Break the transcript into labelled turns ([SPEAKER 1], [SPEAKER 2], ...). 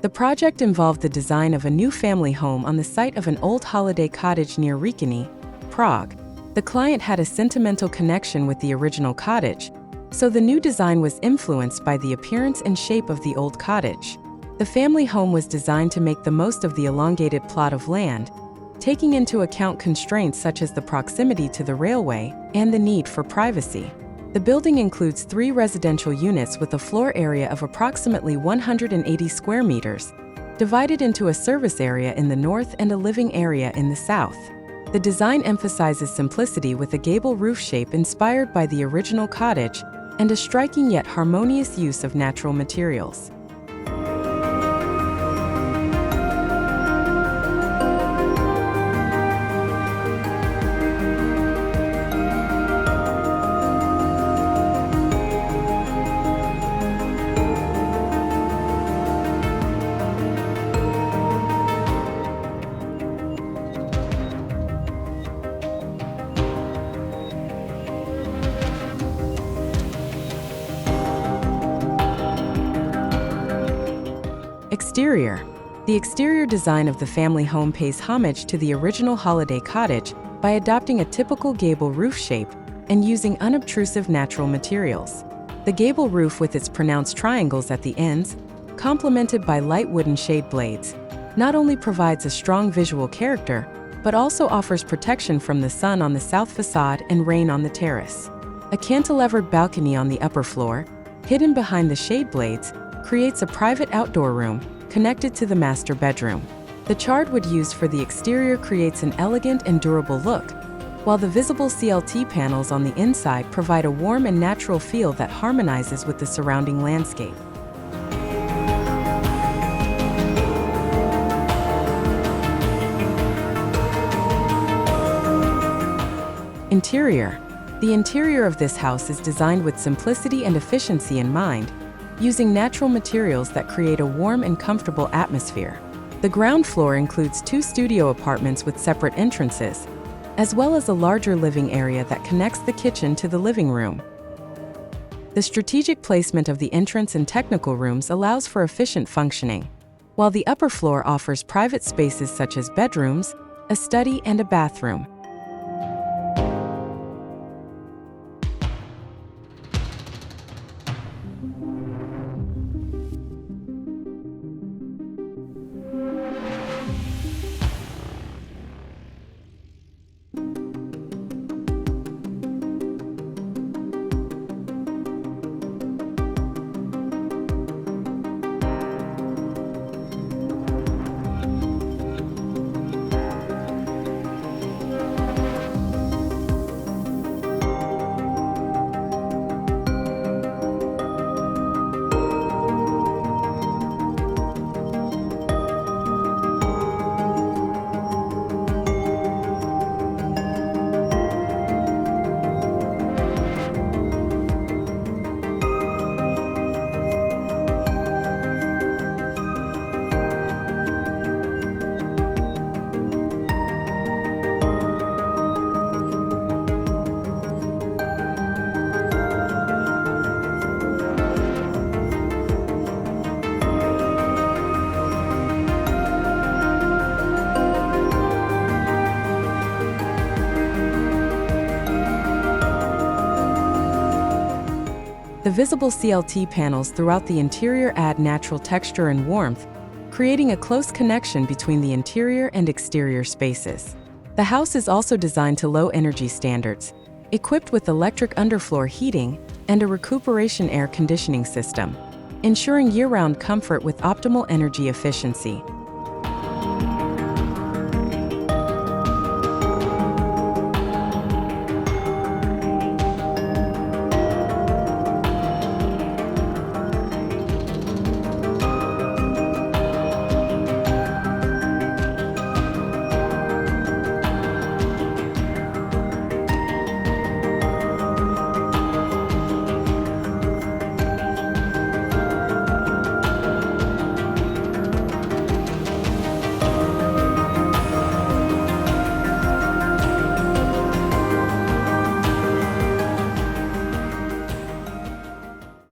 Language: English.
[SPEAKER 1] The project involved the design of a new family home on the site of an old holiday cottage near Říčany, Prague. The client had a sentimental connection with the original cottage, so the new design was influenced by the appearance and shape of the old cottage. The family home was designed to make the most of the elongated plot of land, taking into account constraints such as the proximity to the railway and the need for privacy. The building includes 3 residential units with a floor area of approximately 180 square meters, divided into a service area in the north and a living area in the south. The design emphasizes simplicity with a gable roof shape inspired by the original cottage and a striking yet harmonious use of natural materials. Exterior. The exterior design of the family home pays homage to the original holiday cottage by adopting a typical gable roof shape and using unobtrusive natural materials. The gable roof with its pronounced triangles at the ends, complemented by light wooden shade blades, not only provides a strong visual character, but also offers protection from the sun on the south facade and rain on the terrace. A cantilevered balcony on the upper floor, hidden behind the shade blades, creates a private outdoor room connected to the master bedroom. The charred wood used for the exterior creates an elegant and durable look, while the visible CLT panels on the inside provide a warm and natural feel that harmonizes with the surrounding landscape. Interior. The interior of this house is designed with simplicity and efficiency in mind, using natural materials that create a warm and comfortable atmosphere. The ground floor includes 2 studio apartments with separate entrances, as well as a larger living area that connects the kitchen to the living room. The strategic placement of the entrance and technical rooms allows for efficient functioning, while the upper floor offers private spaces such as bedrooms, a study, and a bathroom. The visible CLT panels throughout the interior add natural texture and warmth, creating a close connection between the interior and exterior spaces. The house is also designed to low energy standards, equipped with electric underfloor heating and a recuperation air conditioning system, ensuring year-round comfort with optimal energy efficiency.